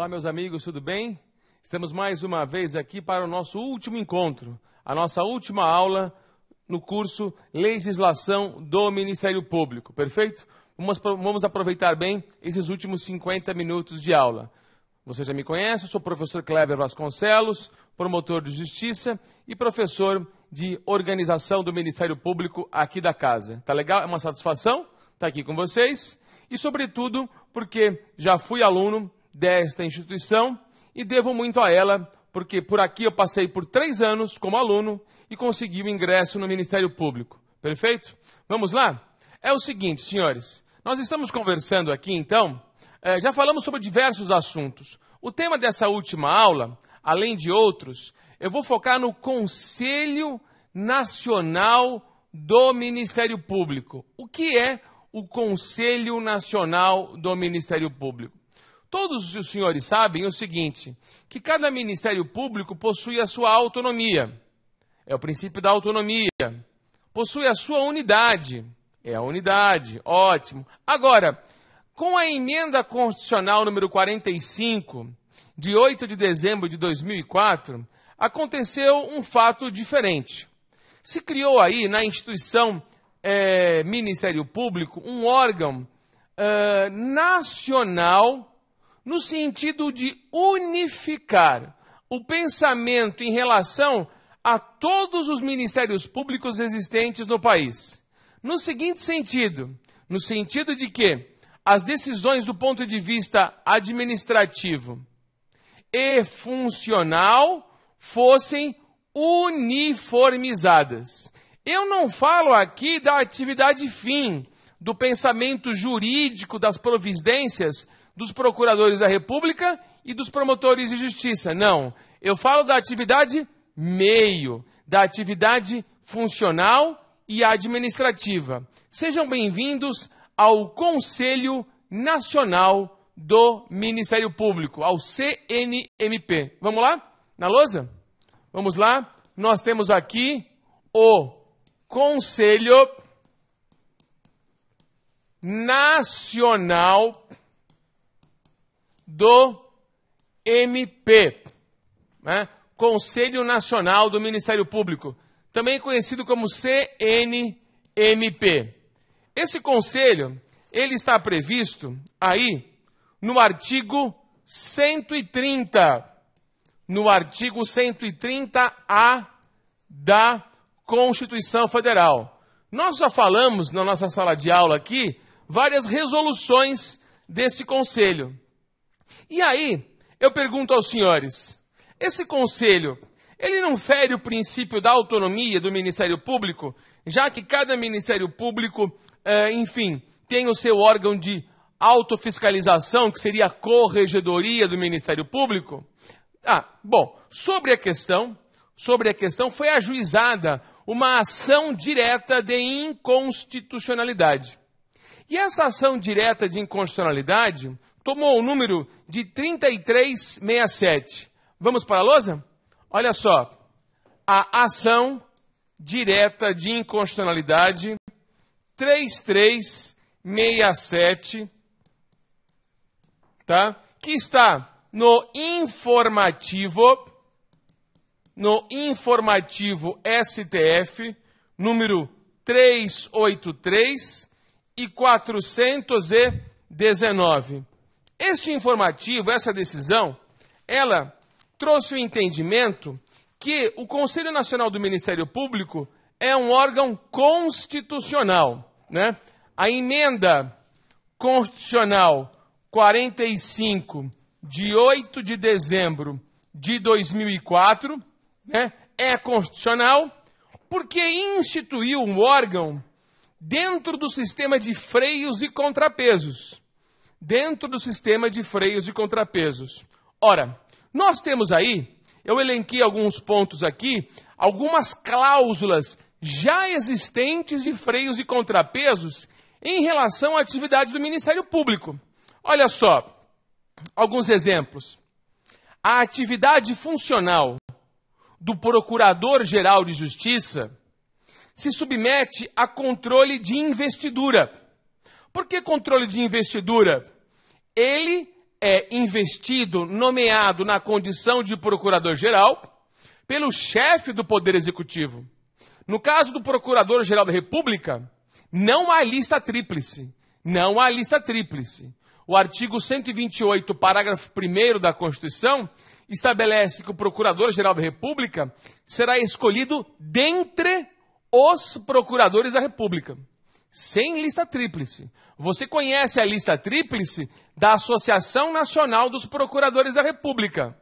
Olá, meus amigos, tudo bem? Estamos mais uma vez aqui para o nosso último encontro, a nossa última aula no curso Legislação do Ministério Público, perfeito? Vamos aproveitar bem esses últimos 50 minutos de aula. Você já me conhece, eu sou o professor Cleber Vasconcelos, promotor de justiça e professor de organização do Ministério Público aqui da casa. Tá legal? É uma satisfação estar aqui com vocês e, sobretudo, porque já fui aluno desta instituição e devo muito a ela, porque por aqui eu passei por 3 anos como aluno e consegui o ingresso no Ministério Público. Perfeito? Vamos lá? É o seguinte, senhores, nós estamos conversando aqui, então, já falamos sobre diversos assuntos. O tema dessa última aula, além de outros, eu vou focar no Conselho Nacional do Ministério Público. O que é o Conselho Nacional do Ministério Público? Todos os senhores sabem o seguinte, que cada Ministério Público possui a sua autonomia. É o princípio da autonomia. Possui a sua unidade. É a unidade. Ótimo. Agora, com a emenda constitucional número 45, de 8 de dezembro de 2004, aconteceu um fato diferente. Se criou aí na instituição Ministério Público um órgão nacional no sentido de unificar o pensamento em relação a todos os ministérios públicos existentes no país. No seguinte sentido, no sentido de que as decisões do ponto de vista administrativo e funcional fossem uniformizadas. Eu não falo aqui da atividade fim, do pensamento jurídico, das providências dos procuradores da República e dos promotores de justiça. Não, eu falo da atividade meio, da atividade funcional e administrativa. Sejam bem-vindos ao Conselho Nacional do Ministério Público, ao CNMP. Vamos lá? Na lousa? Vamos lá? Nós temos aqui o Conselho Nacional do MP, né? Conselho Nacional do Ministério Público, também conhecido como CNMP. Esse conselho, ele está previsto aí no artigo 130, no artigo 130A da Constituição Federal. Nós já falamos na nossa sala de aula aqui várias resoluções desse conselho. E aí, eu pergunto aos senhores, esse conselho, ele não fere o princípio da autonomia do Ministério Público, já que cada Ministério Público, enfim, tem o seu órgão de autofiscalização, que seria a corregedoria do Ministério Público? Bom, sobre a questão foi ajuizada uma ação direta de inconstitucionalidade. E essa ação direta de inconstitucionalidade tomou o número de 3367. Vamos para a lousa? Olha só, a ação direta de inconstitucionalidade 3367, tá? Que está no informativo STF, número 383 e 419. Este informativo, essa decisão, ela trouxe o entendimento que o Conselho Nacional do Ministério Público é um órgão constitucional, né? A emenda constitucional 45, de 8 de dezembro de 2004, né, é constitucional porque instituiu um órgão dentro do sistema de freios e contrapesos. Dentro do sistema de freios e contrapesos. Ora, nós temos aí, eu elenquei alguns pontos aqui, algumas cláusulas já existentes de freios e contrapesos em relação à atividade do Ministério Público. Olha só, alguns exemplos. A atividade funcional do Procurador-Geral de Justiça se submete a controle de investidura. Por que controle de investidura? Ele é investido, nomeado na condição de procurador-geral pelo chefe do Poder Executivo. No caso do Procurador-Geral da República, não há lista tríplice. Não há lista tríplice. O artigo 128, parágrafo 1º da Constituição, estabelece que o Procurador-Geral da República será escolhido dentre os procuradores da República, sem lista tríplice. Você conhece a lista tríplice da Associação Nacional dos Procuradores da República,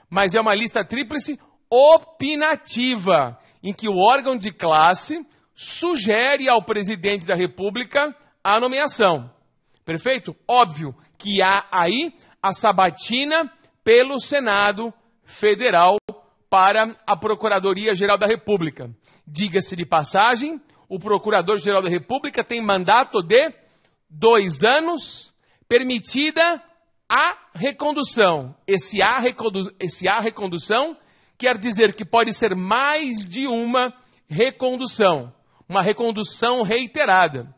mas é uma lista tríplice opinativa, em que o órgão de classe sugere ao presidente da República a nomeação. Perfeito? Óbvio que há aí a sabatina pelo Senado Federal para a Procuradoria-Geral da República. Diga-se de passagem, o Procurador-Geral da República tem mandato de 2 anos, permitida a recondução. Esse a recondução quer dizer que pode ser mais de uma recondução reiterada.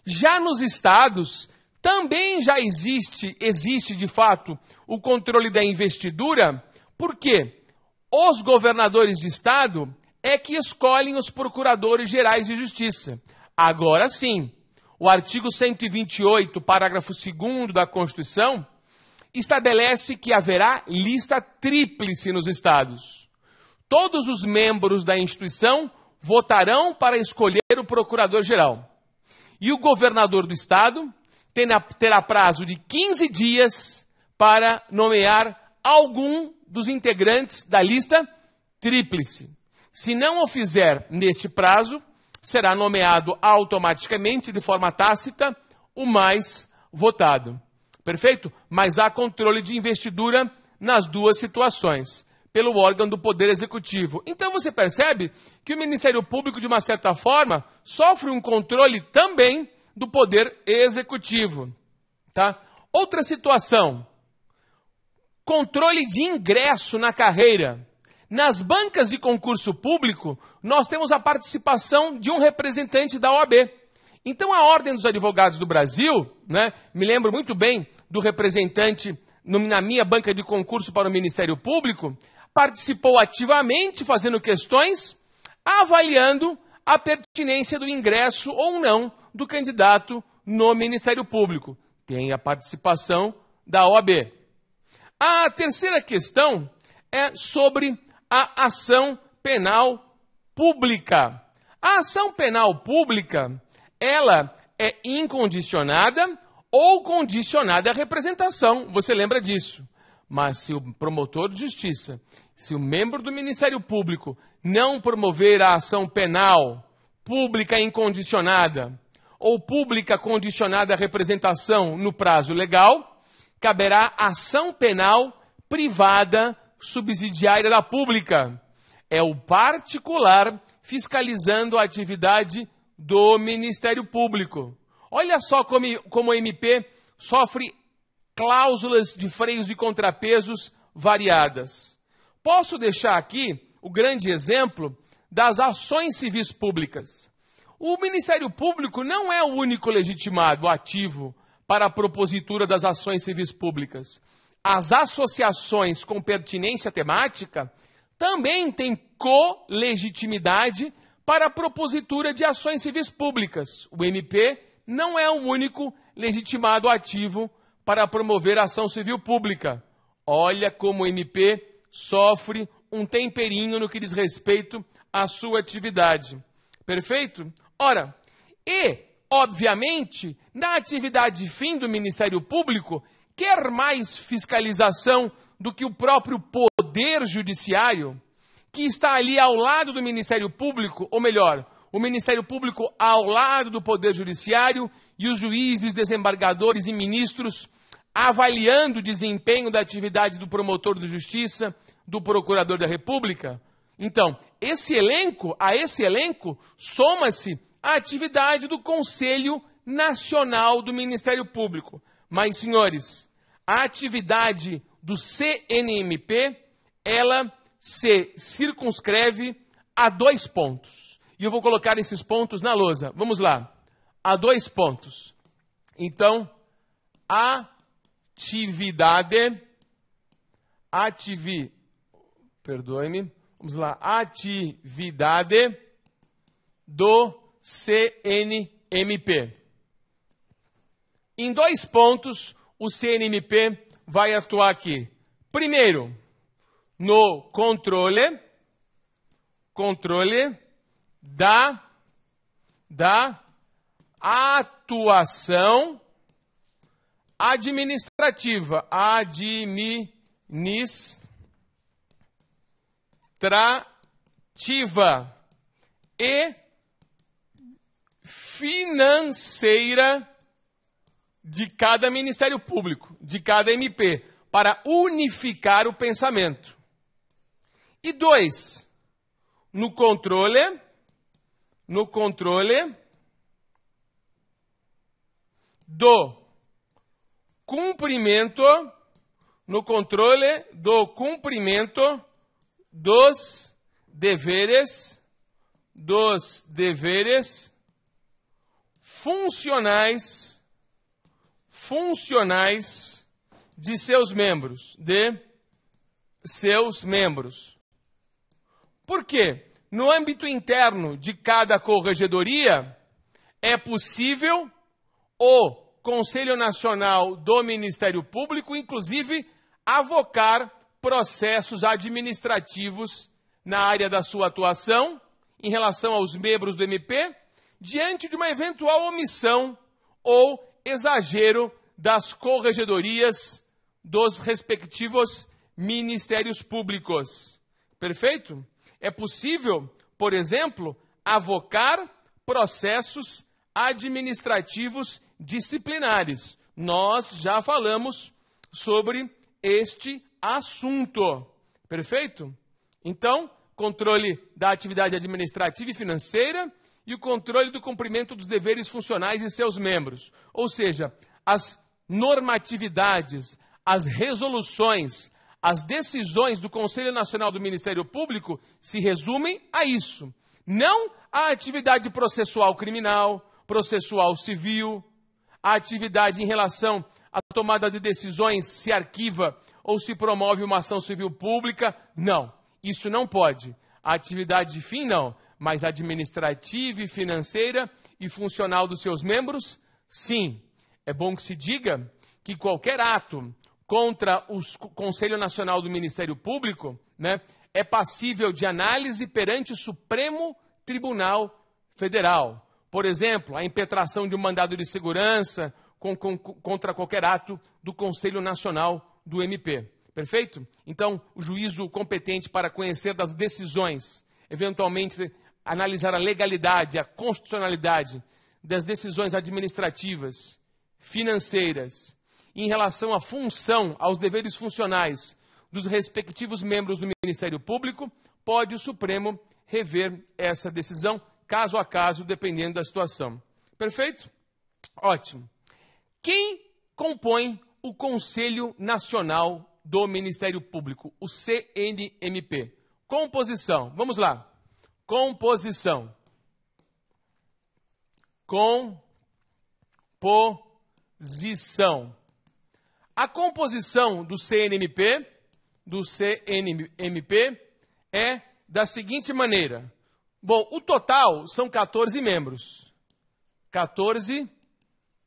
Já nos estados, também já existe de fato o controle da investidura, porque os governadores de estado é que escolhem os procuradores gerais de justiça. Agora sim, o artigo 128, parágrafo 2º da Constituição, estabelece que haverá lista tríplice nos estados. Todos os membros da instituição votarão para escolher o procurador-geral. E o governador do estado terá prazo de 15 dias para nomear algum dos integrantes da lista tríplice. Se não o fizer neste prazo, será nomeado automaticamente, de forma tácita, o mais votado. Perfeito? Mas há controle de investidura nas duas situações, pelo órgão do Poder Executivo. Então você percebe que o Ministério Público, de uma certa forma, sofre um controle também do Poder Executivo. Tá? Outra situação, controle de ingresso na carreira. Nas bancas de concurso público, nós temos a participação de um representante da OAB. Então, a Ordem dos Advogados do Brasil, né, me lembro muito bem do representante na minha banca de concurso para o Ministério Público, participou ativamente, fazendo questões, avaliando a pertinência do ingresso ou não do candidato no Ministério Público. Tem a participação da OAB. A terceira questão é sobre a ação penal pública. A ação penal pública, ela é incondicionada ou condicionada à representação. Você lembra disso? Mas se o promotor de justiça, se o membro do Ministério Público não promover a ação penal pública incondicionada ou pública condicionada à representação no prazo legal, caberá ação penal privada subsidiária da pública. É o particular fiscalizando a atividade do Ministério Público. Olha só como o MP sofre cláusulas de freios e contrapesos variadas. Posso deixar aqui o grande exemplo das ações civis públicas. O Ministério Público não é o único legitimado ativo para a propositura das ações civis públicas. As associações com pertinência temática também têm colegitimidade para a propositura de ações civis públicas. O MP não é o único legitimado ativo para promover a ação civil pública. Olha como o MP sofre um temperinho no que diz respeito à sua atividade. Perfeito? Ora, obviamente, na atividade fim do Ministério Público, quer mais fiscalização do que o próprio Poder Judiciário, que está ali ao lado do Ministério Público, ou melhor, o Ministério Público ao lado do Poder Judiciário e os juízes, desembargadores e ministros avaliando o desempenho da atividade do promotor de justiça, do procurador da República. Então, a esse elenco soma-se a atividade do Conselho Nacional do Ministério Público. Mas, senhores, a atividade do CNMP, ela se circunscreve a 2 pontos. E eu vou colocar esses pontos na lousa. Vamos lá. A 2 pontos. Então, a atividade do CNMP. Em 2 pontos, o CNMP vai atuar aqui. Primeiro, no controle da atuação administrativa. E financeira de cada Ministério Público, de cada MP, para unificar o pensamento. E 2, no controle do cumprimento dos deveres funcionais de seus membros. Por quê? No âmbito interno de cada corregedoria, é possível o Conselho Nacional do Ministério Público, inclusive, avocar processos administrativos na área da sua atuação, em relação aos membros do MP, diante de uma eventual omissão ou exagero das corregedorias dos respectivos ministérios públicos. Perfeito? É possível, por exemplo, avocar processos administrativos disciplinares. Nós já falamos sobre este assunto. Perfeito? Então, controle da atividade administrativa e financeira e o controle do cumprimento dos deveres funcionais de seus membros. Ou seja, as normatividades, as resoluções, as decisões do Conselho Nacional do Ministério Público se resumem a isso. Não a atividade processual criminal, processual civil, a atividade em relação à tomada de decisões, se arquiva ou se promove uma ação civil pública. Não, isso não pode. A atividade de fim não, mas administrativa e financeira e funcional dos seus membros, sim. É bom que se diga que qualquer ato contra o Conselho Nacional do Ministério Público, né, é passível de análise perante o Supremo Tribunal Federal. Por exemplo, a impetração de um mandado de segurança contra qualquer ato do Conselho Nacional do MP. Perfeito? Então, o juízo competente para conhecer das decisões, eventualmente analisar a legalidade, a constitucionalidade das decisões administrativas, financeiras, em relação à função, aos deveres funcionais dos respectivos membros do Ministério Público, pode o Supremo rever essa decisão, caso a caso, dependendo da situação. Perfeito? Ótimo. Quem compõe o Conselho Nacional do Ministério Público, o CNMP? Composição. Vamos lá. Composição. Composição. A composição do CNMP é da seguinte maneira. Bom, o total são 14 membros. 14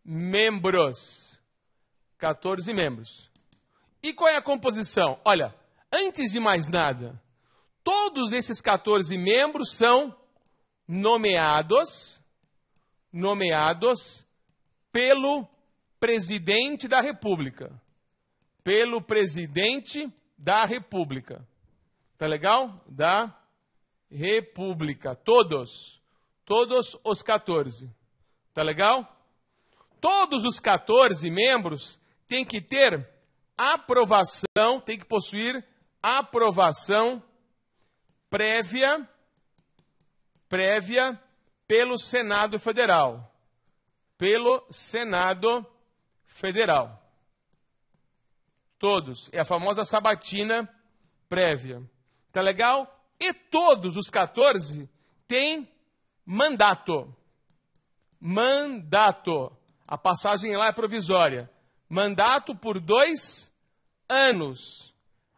membros. 14 membros. E qual é a composição? Olha, antes de mais nada, todos esses 14 membros são nomeados pelo presidente da República. Pelo presidente da República. Tá legal? Da República. Todos os 14. Tá legal? Todos os 14 membros têm que ter aprovação, têm que possuir aprovação prévia pelo Senado Federal. Pelo Senado Federal. Todos. É a famosa sabatina prévia. Tá legal? E todos os 14 têm mandato. Mandato. A passagem lá é provisória. Mandato por 2 anos.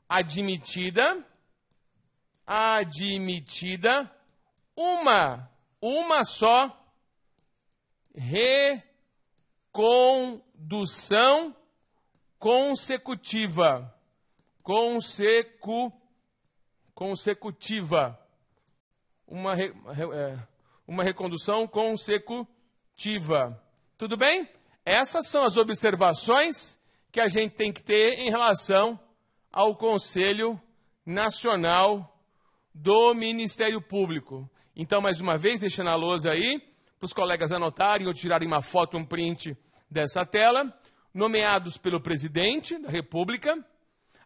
Admitida uma só recondução consecutiva. Uma recondução consecutiva. Tudo bem? Essas são as observações que a gente tem que ter em relação ao Conselho Nacional do Ministério Público. Então, mais uma vez, deixando a lousa aí, para os colegas anotarem ou tirarem uma foto, um print dessa tela. Nomeados pelo presidente da República,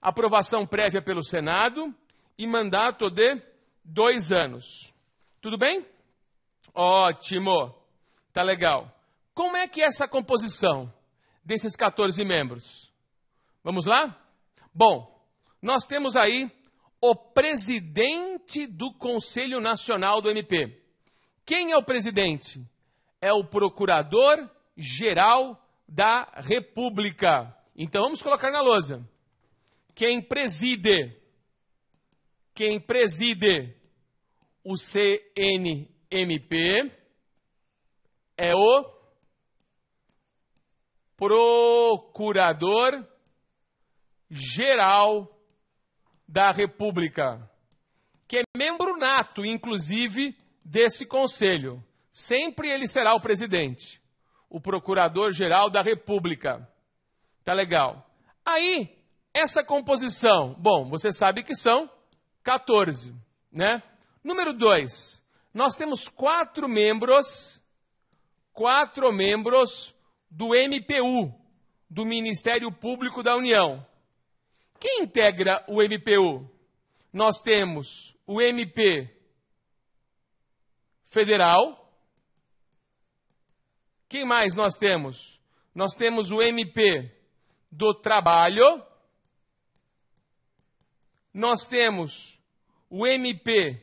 aprovação prévia pelo Senado e mandato de 2 anos. Tudo bem? Ótimo. Tá legal. Como é que é essa composição desses 14 membros? Vamos lá? Bom, nós temos aí o presidente do Conselho Nacional do MP. Quem é o presidente? É o Procurador-Geral da República. Então vamos colocar na lousa. Quem preside o CNMP é o Procurador-Geral da República, que é membro nato, inclusive, desse conselho. Sempre ele será o presidente, o Procurador-Geral da República. Tá legal. Aí, essa composição, bom, você sabe que são 14, né? Número 2, nós temos 4 membros do MPU, do Ministério Público da União. Quem integra o MPU? Nós temos o MP Federal. Quem mais nós temos? Nós temos o MP do Trabalho. Nós temos o MP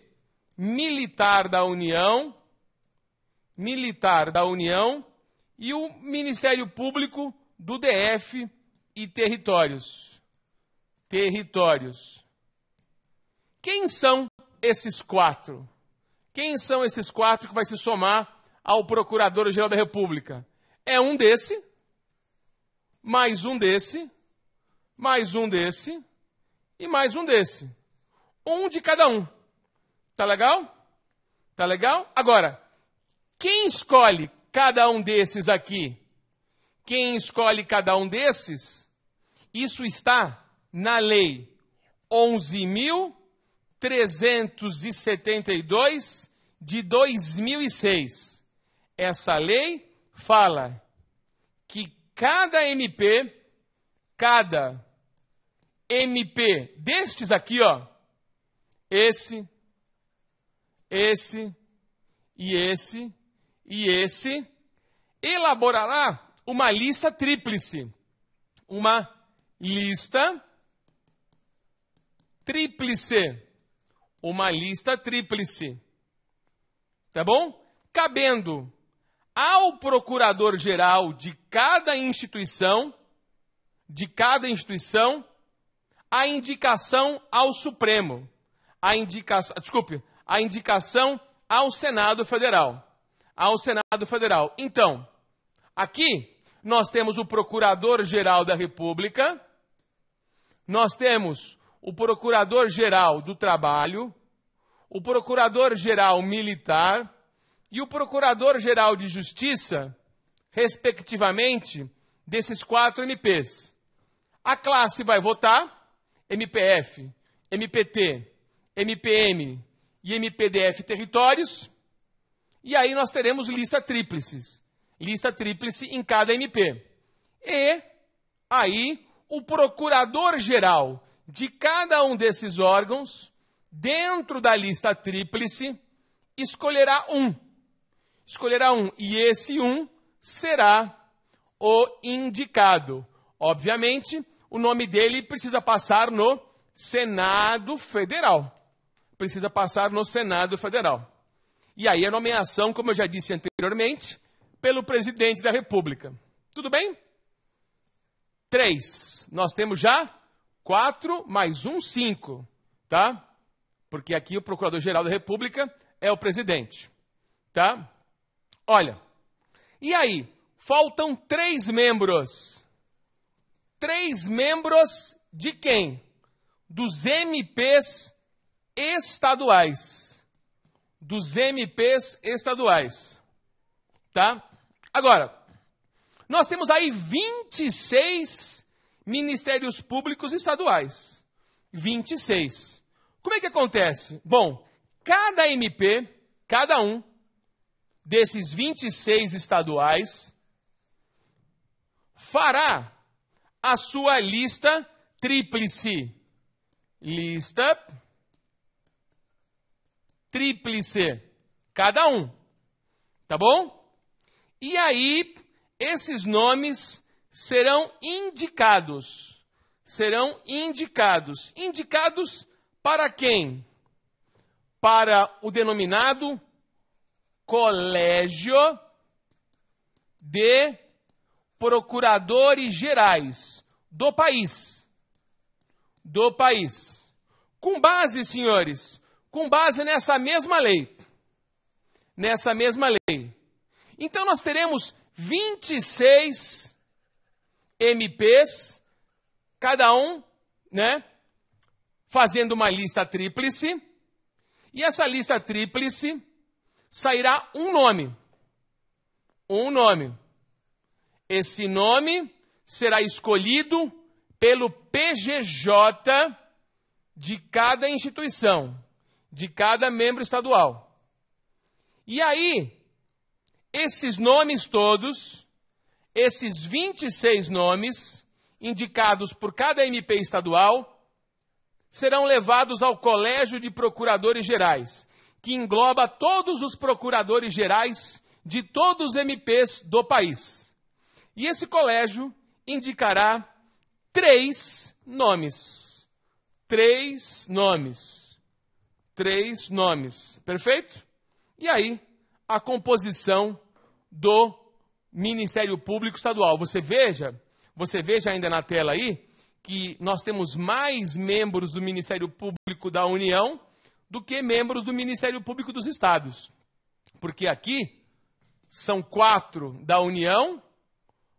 Militar da União. E o Ministério Público do DF e Territórios. Quem são esses 4? Quem são esses 4 que vai se somar ao Procurador-Geral da República? É um desse, mais um desse, mais um desse e mais um desse. Um de cada um. Tá legal? Tá legal? Agora, quem escolhe cada um desses aqui? Quem escolhe cada um desses? Isso está na Lei 11.372 de 2006. Essa lei fala que cada MP destes aqui, ó, esse e esse, elaborará uma lista tríplice. Uma lista tríplice. Tá bom? Cabendo ao procurador-geral de cada instituição, a indicação ao Supremo. A indicação ao Senado Federal. Então, aqui nós temos o Procurador-Geral da República, nós temos o Procurador-Geral do Trabalho, o Procurador-Geral Militar e o Procurador-Geral de Justiça, respectivamente, desses 4 MPs. A classe vai votar, MPF, MPT, MPM e MPDF Territórios, e aí nós teremos lista tríplice em cada MP. E aí o Procurador-Geral de cada um desses órgãos, dentro da lista tríplice, escolherá um. E esse um será o indicado. Obviamente, o nome dele precisa passar no Senado Federal. E aí a nomeação, como eu já disse anteriormente, pelo presidente da República. Tudo bem? 3. Nós temos já 4 mais 1, 5, tá? Porque aqui o Procurador-Geral da República é o presidente, tá? Olha, e aí? Faltam 3 membros. 3 membros de quem? Dos MPs estaduais. Dos MPs estaduais, tá? Agora, nós temos aí 26 ministérios públicos estaduais. 26. Como é que acontece? Bom, cada MP, cada um desses 26 estaduais, fará a sua lista tríplice. Lista tríplice. Cada um. Tá bom? E aí, esses nomes serão indicados. Serão indicados. Indicados para quem? Para o denominado Colégio de Procuradores Gerais do país. Do país. Com base, senhores, com base nessa mesma lei. Nessa mesma lei. Então, nós teremos 26 MPs, cada um, né, fazendo uma lista tríplice. E essa lista tríplice sairá um nome. Um nome. Esse nome será escolhido pelo PGJ de cada instituição, de cada membro estadual. E aí, esses nomes todos, esses 26 nomes, indicados por cada MP estadual, serão levados ao Colégio de Procuradores Gerais, que engloba todos os procuradores gerais de todos os MPs do país. E esse colégio indicará 3 nomes. 3 nomes. 3 nomes. Perfeito? E aí, a composição do Ministério Público Estadual. Você veja ainda na tela aí, que nós temos mais membros do Ministério Público da União do que membros do Ministério Público dos Estados. Porque aqui são 4 da União,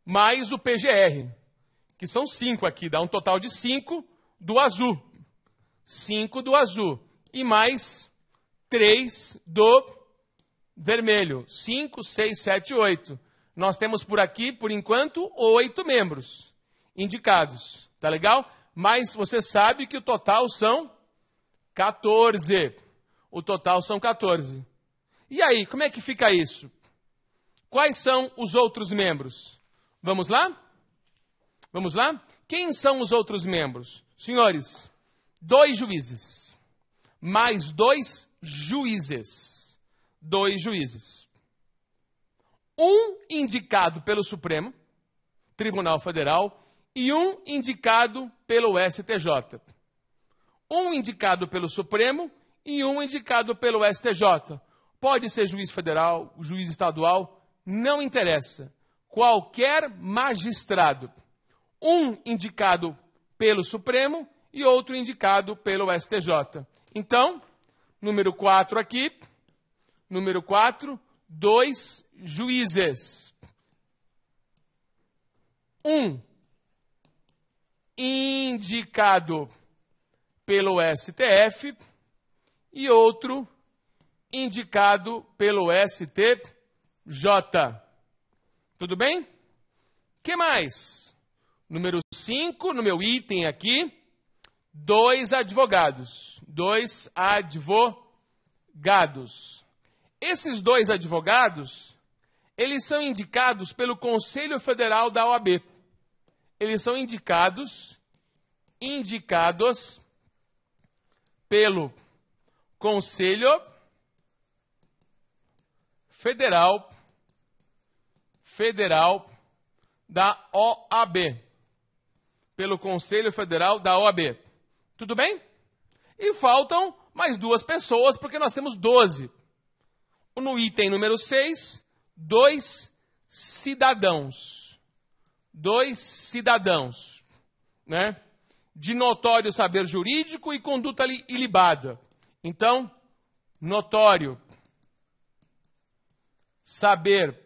mais o PGR, que são 5 aqui, dá um total de 5 do azul. 5 do azul. E mais 3 do vermelho. 5, 6, 7, 8. Nós temos por aqui, por enquanto, 8 membros indicados. Tá legal? Mas você sabe que o total são 14. O total são 14. E aí, como é que fica isso? Quais são os outros membros? Vamos lá? Vamos lá? Quem são os outros membros? Senhores, 2 juízes. Mais 2 juízes. 2 juízes. Um indicado pelo Supremo Tribunal Federal e um indicado pelo STJ. Um indicado pelo Supremo e um indicado pelo STJ. Pode ser juiz federal, juiz estadual, não interessa. Qualquer magistrado. Um indicado pelo Supremo e outro indicado pelo STJ. Então, número 4 aqui, número 4, 2 juízes. Um indicado pelo STF e outro indicado pelo STJ. Tudo bem? Que mais? Número 5, no meu item aqui, 2 advogados. 2 advogados. Esses 2 advogados, eles são indicados pelo Conselho Federal da OAB. Eles são indicados pelo Conselho Federal da OAB. Pelo Conselho Federal da OAB. Tudo bem? E faltam mais 2 pessoas, porque nós temos 12. No item número 6, 2 cidadãos. dos cidadãos, né? De notório saber jurídico e conduta ilibada. Então, notório saber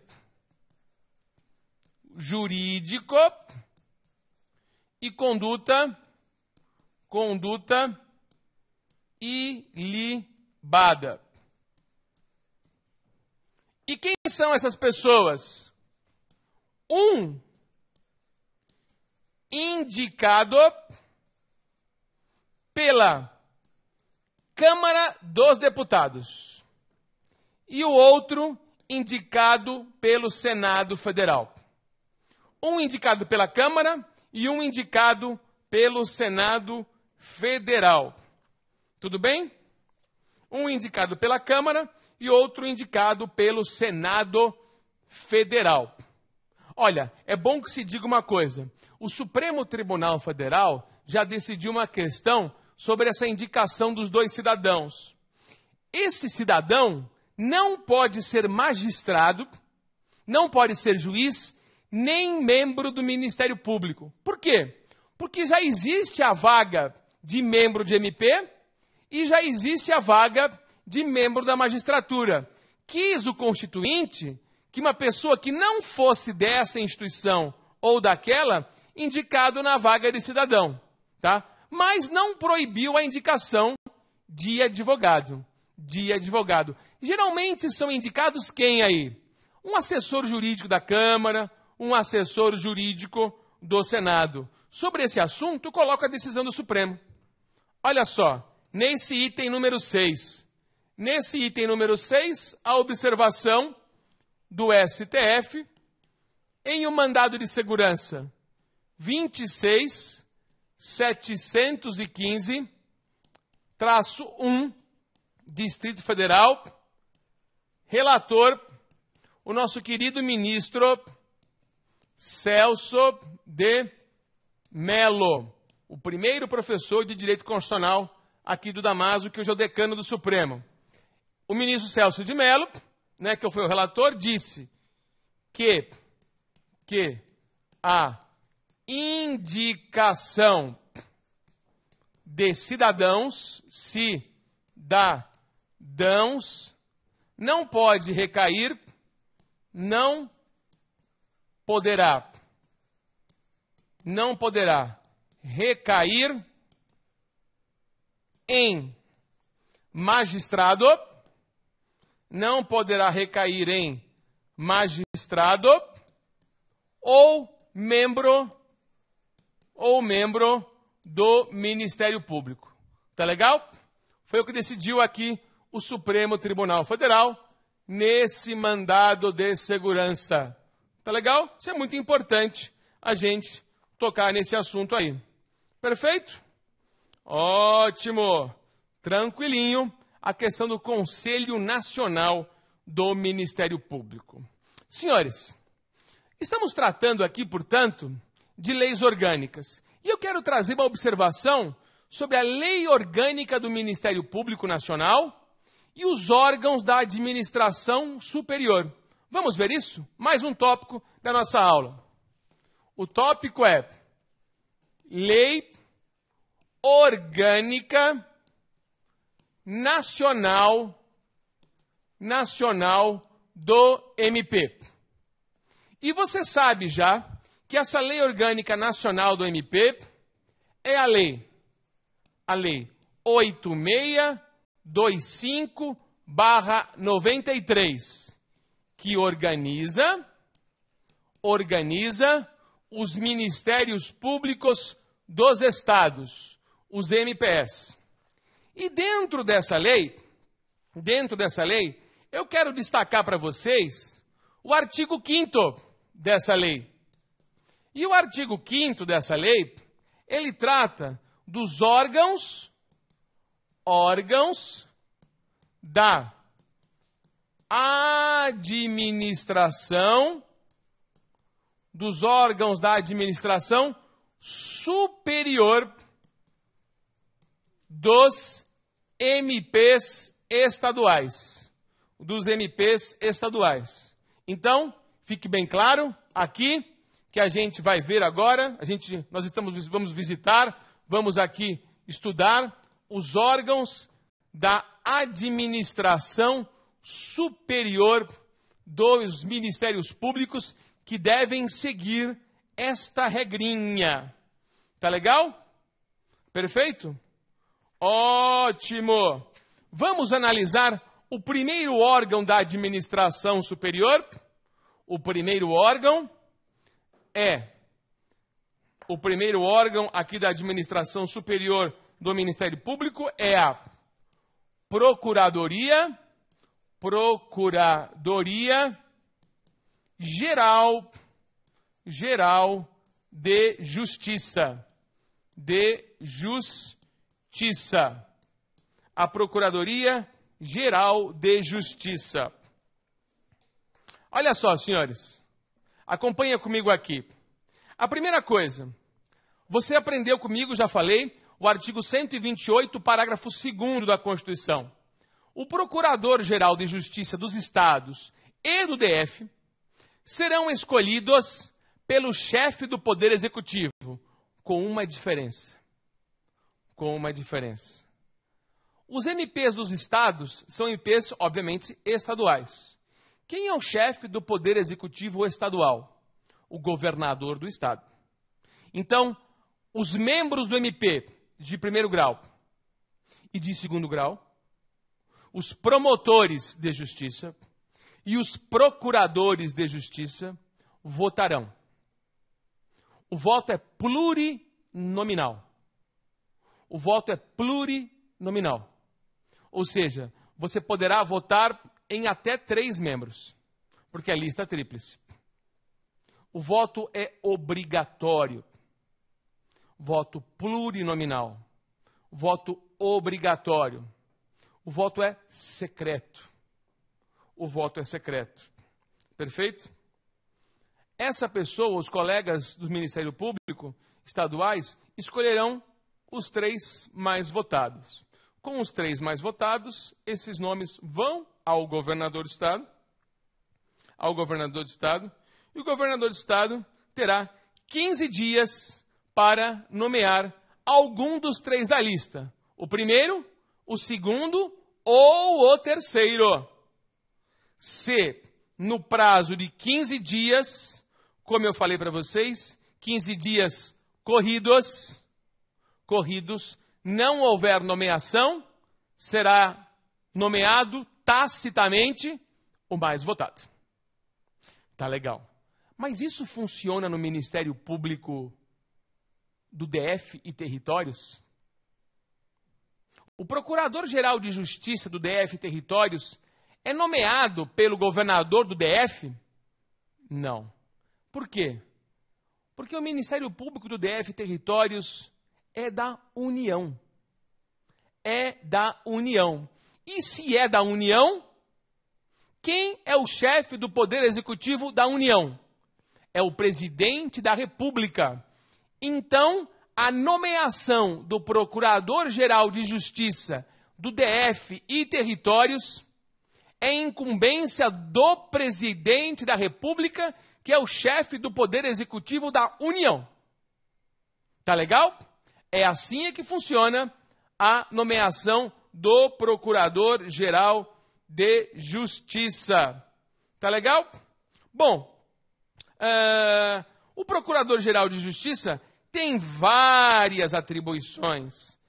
jurídico e conduta ilibada. E quem são essas pessoas? Um indicado pela Câmara dos Deputados e o outro indicado pelo Senado Federal. Um indicado pela Câmara e um indicado pelo Senado Federal. Tudo bem? Um indicado pela Câmara e outro indicado pelo Senado Federal. Olha, é bom que se diga uma coisa. O Supremo Tribunal Federal já decidiu uma questão sobre essa indicação dos dois cidadãos. Esse cidadão não pode ser magistrado, não pode ser juiz, nem membro do Ministério Público. Por quê? Porque já existe a vaga de membro de MP e já existe a vaga de membro da magistratura. Quis o Constituinte que uma pessoa que não fosse dessa instituição ou daquela, indicado na vaga de cidadão, tá? Mas não proibiu a indicação de advogado. Geralmente são indicados quem aí? Um assessor jurídico da Câmara, um assessor jurídico do Senado. Sobre esse assunto, coloco a decisão do Supremo. Olha só, nesse item número 6. Nesse item número 6, a observação do STF em um mandado de segurança 26.715-1, Distrito Federal, relator, o nosso querido ministro Celso de Mello, o primeiro professor de Direito Constitucional aqui do Damaso, que hoje é o decano do Supremo. O ministro Celso de Mello, né, que foi o relator, disse que a indicação de cidadãos não pode recair, não poderá recair em magistrado, não poderá recair em magistrado ou membro do Ministério Público. Tá legal? Foi o que decidiu aqui o Supremo Tribunal Federal nesse mandado de segurança. Tá legal? Isso é muito importante a gente tocar nesse assunto aí. Perfeito? Ótimo! Tranquilinho. A questão do Conselho Nacional do Ministério Público. Senhores, estamos tratando aqui, portanto, de leis orgânicas. E eu quero trazer uma observação sobre a Lei Orgânica do Ministério Público Nacional e os órgãos da administração superior. Vamos ver isso? Mais um tópico da nossa aula. O tópico é Lei Orgânica Nacional do MP. E você sabe já que essa Lei Orgânica Nacional do MP é a lei 8625/93, que organiza os Ministérios Públicos dos Estados, os MPS. E dentro dessa lei, eu quero destacar para vocês o artigo 5º dessa lei. E o artigo 5º dessa lei, ele trata dos órgãos da administração, superior dos MPs estaduais. Então, fique bem claro aqui que a gente vai ver agora. Vamos visitar, vamos aqui estudar os órgãos da administração superior dos ministérios públicos que devem seguir esta regrinha. Tá legal? Perfeito? Ótimo! Vamos analisar o primeiro órgão da administração superior. O primeiro órgão aqui da administração superior do Ministério Público é a Procuradoria Geral de Justiça. A Procuradoria Geral de Justiça. Olha só, senhores. Acompanha comigo aqui. A primeira coisa, você aprendeu comigo, já falei, o artigo 128, parágrafo 2º da Constituição. O Procurador-Geral de Justiça dos Estados e do DF serão escolhidos pelo chefe do Poder Executivo, com uma diferença. Os MPs dos estados são MPs, obviamente, estaduais. Quem é o chefe do Poder Executivo estadual? O governador do estado. Então, os membros do MP de primeiro grau e de segundo grau, os promotores de justiça e os procuradores de justiça votarão. O voto é plurinominal. Ou seja, você poderá votar em até 3 membros, porque a lista é tríplice. O voto é obrigatório. Voto plurinominal. Voto obrigatório. O voto é secreto. Perfeito? Essa pessoa, os colegas do Ministério Público estaduais, escolherão os 3 mais votados. Com os 3 mais votados, esses nomes vão ao governador do estado. E o governador do estado terá 15 dias para nomear algum dos 3 da lista. O primeiro, o segundo ou o terceiro. Se no prazo de 15 dias, como eu falei para vocês, 15 dias corridos, não houver nomeação, será nomeado tacitamente o mais votado. Tá legal. Mas isso funciona no Ministério Público do DF e territórios? O Procurador-Geral de Justiça do DF e territórios é nomeado pelo governador do DF? Não. Por quê? Porque o Ministério Público do DF e territórios é da União. E se é da União, quem é o chefe do Poder Executivo da União? É o Presidente da República. Então, a nomeação do Procurador-Geral de Justiça do DF e territórios é incumbência do Presidente da República, que é o chefe do Poder Executivo da União. Tá legal? É assim que funciona a nomeação do Procurador-Geral de Justiça. Tá legal? Bom, o Procurador-Geral de Justiça tem várias atribuições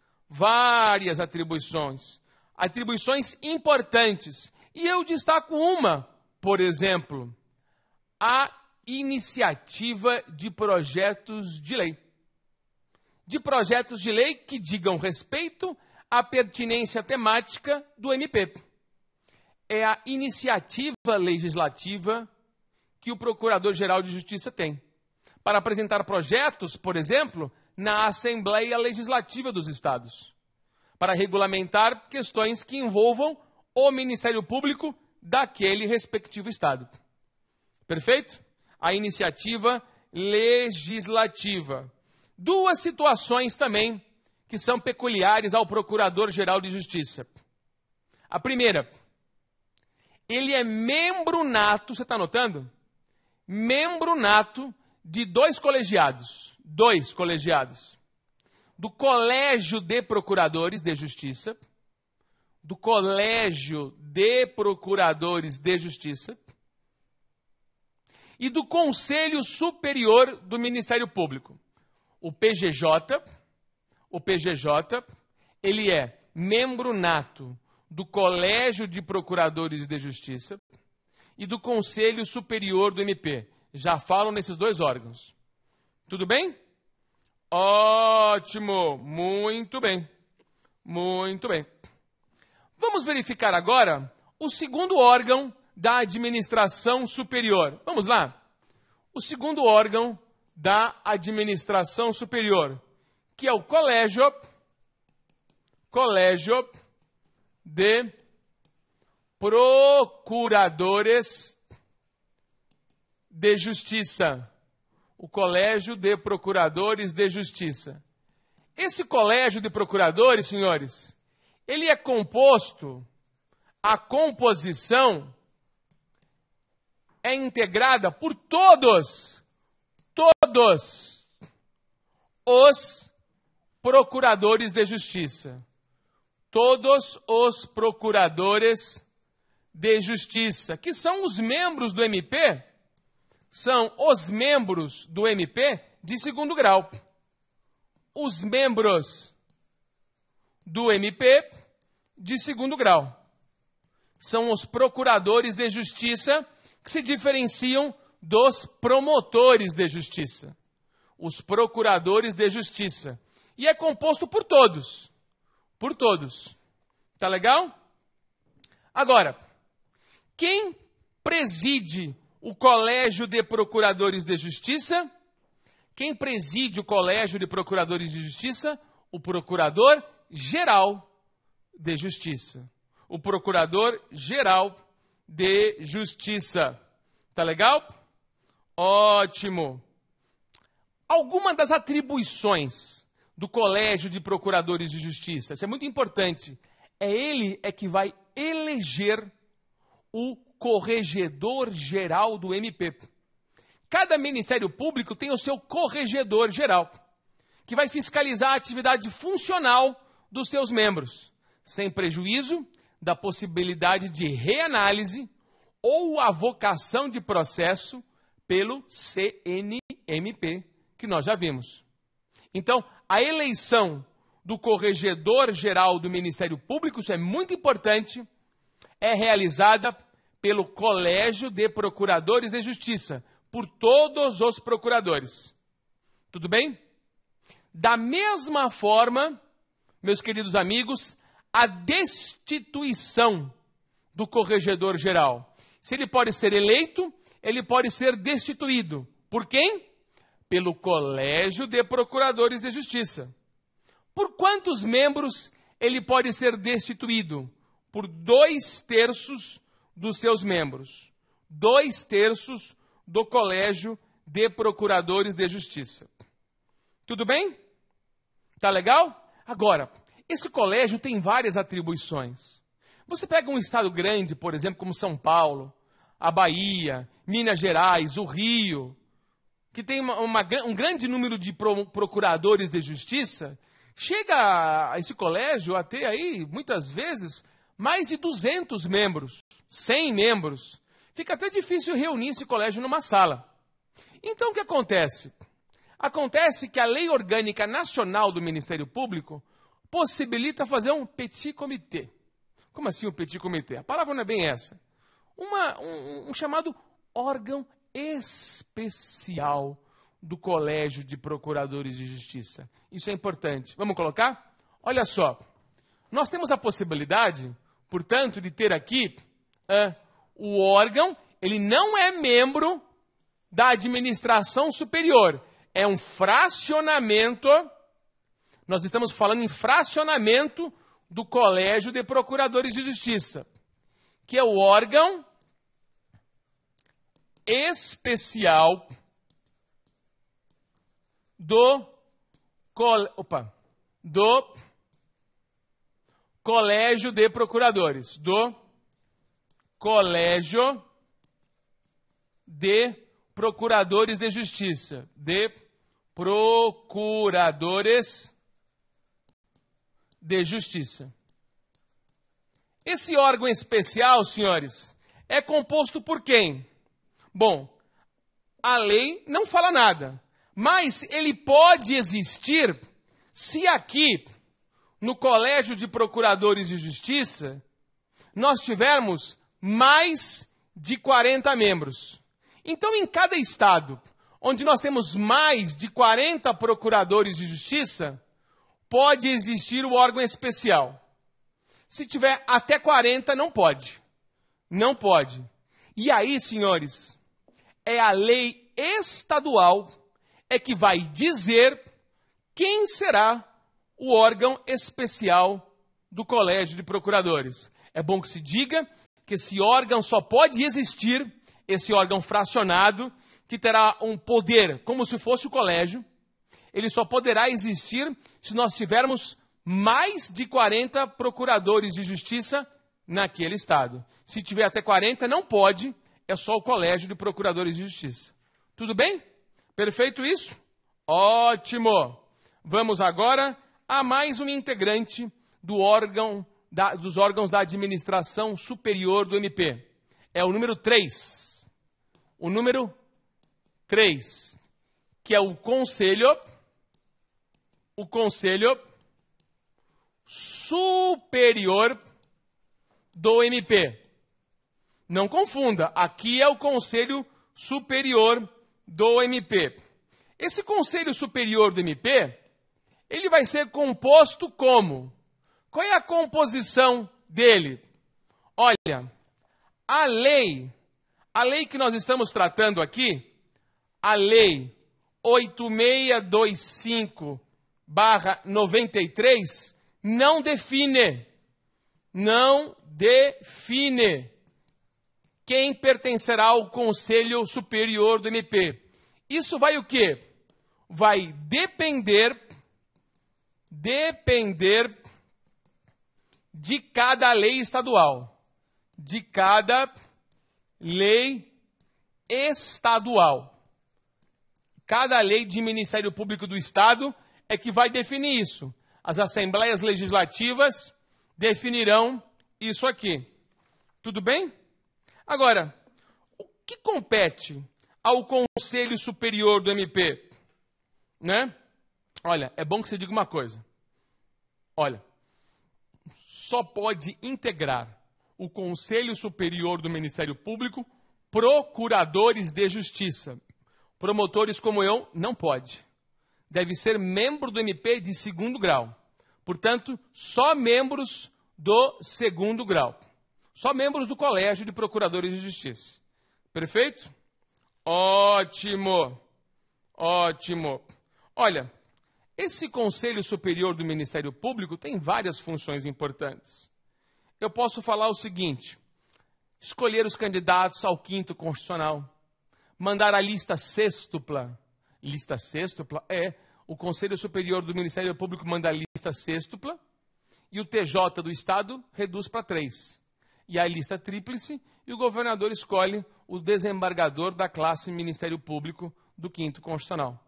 importantes. E eu destaco uma, por exemplo, a iniciativa de projetos de lei. De projetos de lei que digam respeito à pertinência temática do MP. É a iniciativa legislativa que o Procurador-Geral de Justiça tem para apresentar projetos, por exemplo, na Assembleia Legislativa dos Estados, para regulamentar questões que envolvam o Ministério Público daquele respectivo Estado. Perfeito? A iniciativa legislativa. 2 situações também que são peculiares ao Procurador-Geral de Justiça. A primeira, ele é membro nato, você está anotando? Membro nato de dois colegiados, do Colégio de Procuradores de Justiça, do Colégio de Procuradores de Justiça e do Conselho Superior do Ministério Público. O PGJ, ele é membro nato do Colégio de Procuradores de Justiça e do Conselho Superior do MP. Já falam nesses dois órgãos. Tudo bem? Ótimo! Muito bem. Muito bem. Vamos verificar agora o segundo órgão da administração superior. Vamos lá? O segundo órgão da administração superior, que é o Colégio de Procuradores de Justiça. O Colégio de Procuradores de Justiça. Esse Colégio de Procuradores, senhores, ele é composto, a composição é integrada por todos os procuradores de justiça. Todos os procuradores de justiça, que são os membros do MP, são os membros do MP de segundo grau. Os membros do MP de segundo grau são os procuradores de justiça que se diferenciam dos promotores de justiça. Os procuradores de justiça. E é composto por todos. Por todos. Tá legal? Agora, quem preside o Colégio de Procuradores de Justiça? Quem preside o Colégio de Procuradores de Justiça? O Procurador-Geral de Justiça. O Procurador-Geral de Justiça. Tá legal? Ótimo. Alguma das atribuições do Colégio de Procuradores de Justiça, isso é muito importante, ele que vai eleger o corregedor-geral do MP. Cada Ministério Público tem o seu corregedor-geral, que vai fiscalizar a atividade funcional dos seus membros, sem prejuízo da possibilidade de reanálise ou avocação de processo pelo CNMP, que nós já vimos. Então, a eleição do corregedor-geral do Ministério Público, isso é muito importante, é realizada pelo Colégio de Procuradores de Justiça, por todos os procuradores. Tudo bem? Da mesma forma, meus queridos amigos, a destituição do corregedor-geral. Se ele pode ser eleito, ele pode ser destituído. Por quem? Pelo Colégio de Procuradores de Justiça. Por quantos membros ele pode ser destituído? Por 2/3 dos seus membros. 2/3 do Colégio de Procuradores de Justiça. Tudo bem? Tá legal? Agora, esse colégio tem várias atribuições. Você pega um estado grande, por exemplo, como São Paulo, a Bahia, Minas Gerais, o Rio, que tem um grande número de procuradores de justiça, chega a esse colégio a ter aí, muitas vezes, mais de 200 membros, 100 membros. Fica até difícil reunir esse colégio numa sala. Então, o que acontece? Acontece que a Lei Orgânica Nacional do Ministério Público possibilita fazer um petit comité. Como assim um petit comité? A palavra não é bem essa. Um chamado órgão especial do Colégio de Procuradores de Justiça. Isso é importante. Vamos colocar? Olha só. Nós temos a possibilidade, portanto, de ter aqui o órgão, ele não é membro da administração superior. É um fracionamento, nós estamos falando em fracionamento do Colégio de Procuradores de Justiça, que é o órgão especial do Colégio de Procuradores, do Colégio de procuradores de justiça. De procuradores de justiça. Esse órgão especial, senhores, é composto por quem? Bom, a lei não fala nada, mas ele pode existir se aqui, no Colégio de Procuradores de Justiça, nós tivermos mais de 40 membros. Então, em cada estado onde nós temos mais de 40 procuradores de justiça, pode existir o órgão especial. Se tiver até 40, não pode. Não pode. E aí, senhores, é a lei estadual que vai dizer quem será o órgão especial do Colégio de Procuradores. É bom que se diga que esse órgão só pode existir, esse órgão fracionado, que terá um poder como se fosse o colégio, ele só poderá existir se nós tivermos mais de 40 procuradores de justiça naquele estado. Se tiver até 40, não pode, é só o Colégio de Procuradores de Justiça. Tudo bem? Perfeito isso? Ótimo! Vamos agora a mais um integrante dos órgãos da administração superior do MP. É o número 3. O número 3, que é o Conselho Superior do MP. Não confunda, aqui é o Conselho Superior do MP. Esse Conselho Superior do MP, ele vai ser composto como? Qual é a composição dele? Olha, a lei que nós estamos tratando aqui, a lei 8625/93, não define quem pertencerá ao Conselho Superior do MP. Isso vai o quê? Vai depender de cada lei estadual. De cada lei estadual. Cada lei de Ministério Público do Estado é que vai definir isso. As assembleias legislativas definirão isso aqui. Tudo bem? Agora, o que compete ao Conselho Superior do MP? Né? Olha, é bom que você diga uma coisa. Olha, só pode integrar o Conselho Superior do Ministério Público procuradores de justiça. Promotores como eu, não pode. Deve ser membro do MP de 2º grau. Portanto, só membros do 2º grau. Só membros do Colégio de Procuradores de Justiça. Perfeito? Ótimo! Ótimo! Olha, esse Conselho Superior do Ministério Público tem várias funções importantes. Eu posso falar o seguinte: escolher os candidatos ao 5º Constitucional, mandar a lista sêxtupla. Lista sêxtupla é o Conselho Superior do Ministério Público manda a lista sêxtupla e o TJ do Estado reduz para 3. E a lista tríplice e o governador escolhe o desembargador da classe Ministério Público do 5º Constitucional.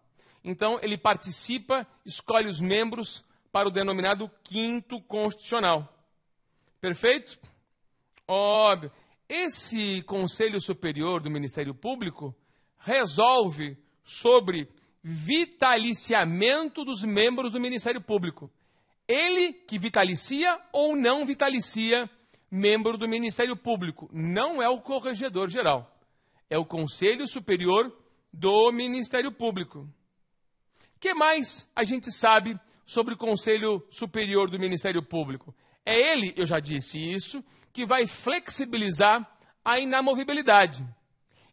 Então, ele participa, escolhe os membros para o denominado 5º Constitucional. Perfeito? Óbvio. Esse Conselho Superior do Ministério Público resolve sobre vitaliciamento dos membros do Ministério Público. Ele que vitalicia ou não vitalicia membro do Ministério Público. Não é o Corregedor Geral. É o Conselho Superior do Ministério Público. O que mais a gente sabe sobre o Conselho Superior do Ministério Público? É ele, eu já disse isso, que vai flexibilizar a inamovibilidade.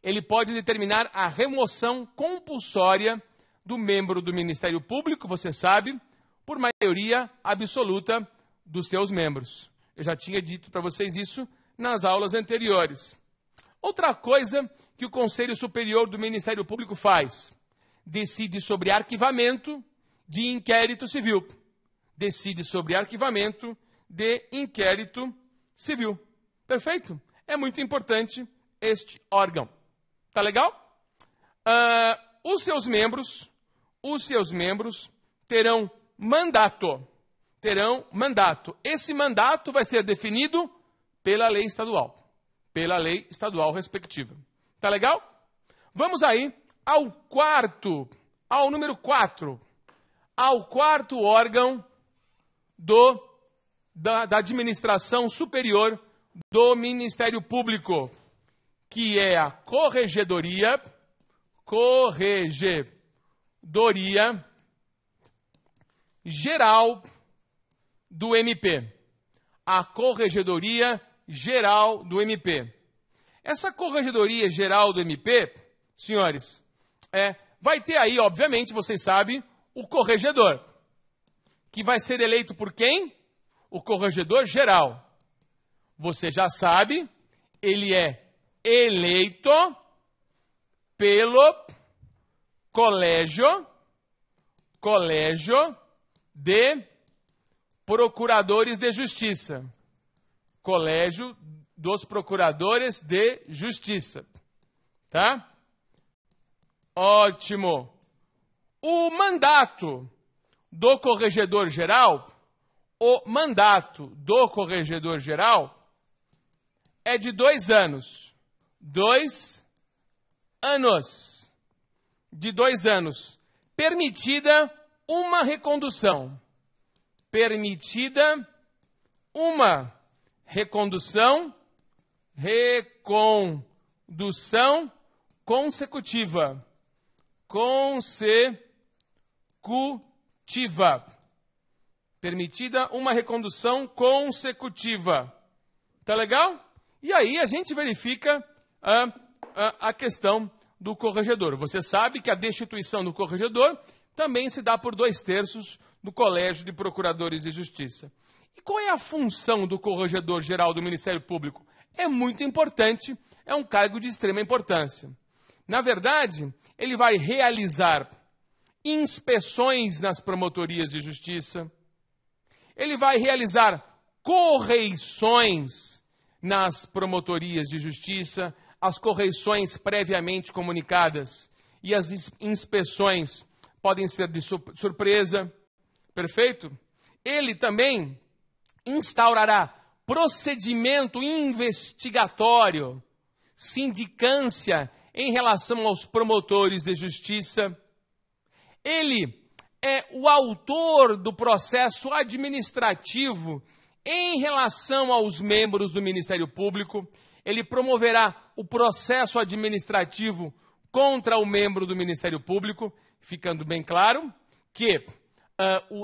Ele pode determinar a remoção compulsória do membro do Ministério Público, você sabe, por maioria absoluta dos seus membros. Eu já tinha dito para vocês isso nas aulas anteriores. Outra coisa que o Conselho Superior do Ministério Público faz: decide sobre arquivamento de inquérito civil. Decide sobre arquivamento de inquérito civil. Perfeito? É muito importante este órgão. Tá legal? os seus membros terão mandato. Esse mandato vai ser definido pela lei estadual respectiva. Tá legal? Vamos aí ao número 4, ao quarto órgão da administração superior do Ministério Público, que é a Corregedoria Geral do MP. A Corregedoria Geral do MP. Essa Corregedoria Geral do MP, senhores, vai ter aí, obviamente, vocês sabem, o corregedor, que vai ser eleito por quem? O corregedor geral. Você já sabe, ele é eleito pelo Colégio de Procuradores de Justiça. Colégio dos Procuradores de Justiça. Tá? Ótimo. O mandato do Corregedor Geral, é de 2 anos. 2 anos. De 2 anos. Permitida uma recondução. Recondução consecutiva. Permitida uma recondução consecutiva. Tá legal? E aí a gente verifica a questão do corregedor. Você sabe que a destituição do corregedor também se dá por 2/3 do Colégio de Procuradores de Justiça. E qual é a função do Corregedor Geral do Ministério Público? É muito importante, é um cargo de extrema importância. Na verdade, ele vai realizar inspeções nas promotorias de justiça, ele vai realizar correições nas promotorias de justiça, as correições previamente comunicadas e as inspeções podem ser de surpresa, perfeito? Ele também instaurará procedimento investigatório, sindicância em relação aos promotores de justiça. Ele é o autor do processo administrativo em relação aos membros do Ministério Público. Ele promoverá o processo administrativo contra o membro do Ministério Público, ficando bem claro que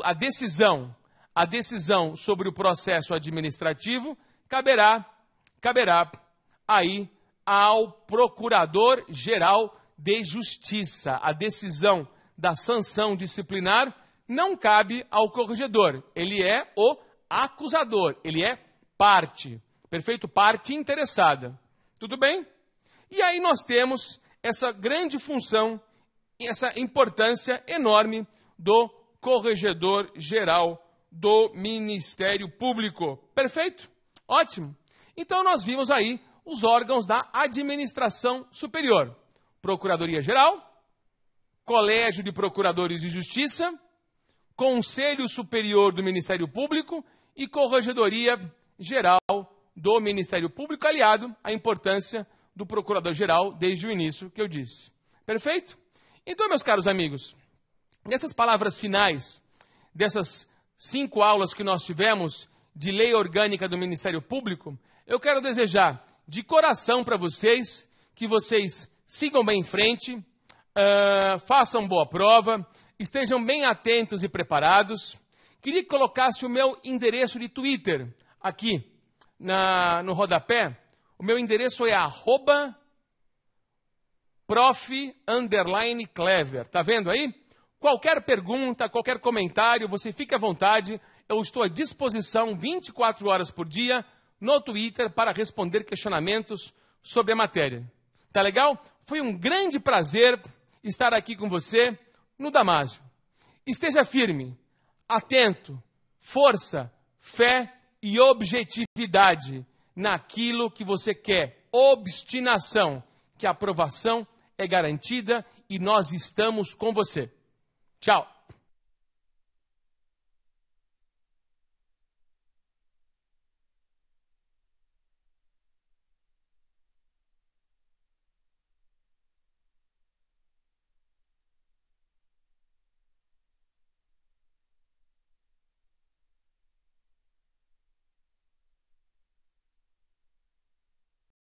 a decisão sobre o processo administrativo caberá aí ao Procurador-Geral de Justiça. A decisão da sanção disciplinar não cabe ao corregedor. Ele é o acusador, ele é parte. Perfeito? Parte interessada. Tudo bem? E aí nós temos essa grande função, essa importância enorme do Corregedor Geral do Ministério Público. Perfeito? Ótimo. Então nós vimos aí os órgãos da administração superior. Procuradoria Geral, Colégio de Procuradores de Justiça, Conselho Superior do Ministério Público e Corregedoria Geral do Ministério Público, aliado à importância do Procurador-Geral desde o início que eu disse. Perfeito? Então, meus caros amigos, nessas palavras finais, dessas 5 aulas que nós tivemos de Lei Orgânica do Ministério Público, eu quero desejar de coração para vocês que vocês sigam bem em frente, façam boa prova, estejam bem atentos e preparados. Queria que colocasse o meu endereço de Twitter aqui no rodapé. O meu endereço é @prof_clever. Tá vendo aí? Qualquer pergunta, qualquer comentário, você fique à vontade. Eu estou à disposição 24 horas por dia no Twitter para responder questionamentos sobre a matéria. Tá legal? Foi um grande prazer estar aqui com você no Damásio. Esteja firme, atento, força, fé e objetividade naquilo que você quer. Obstinação, que a aprovação é garantida e nós estamos com você. Tchau!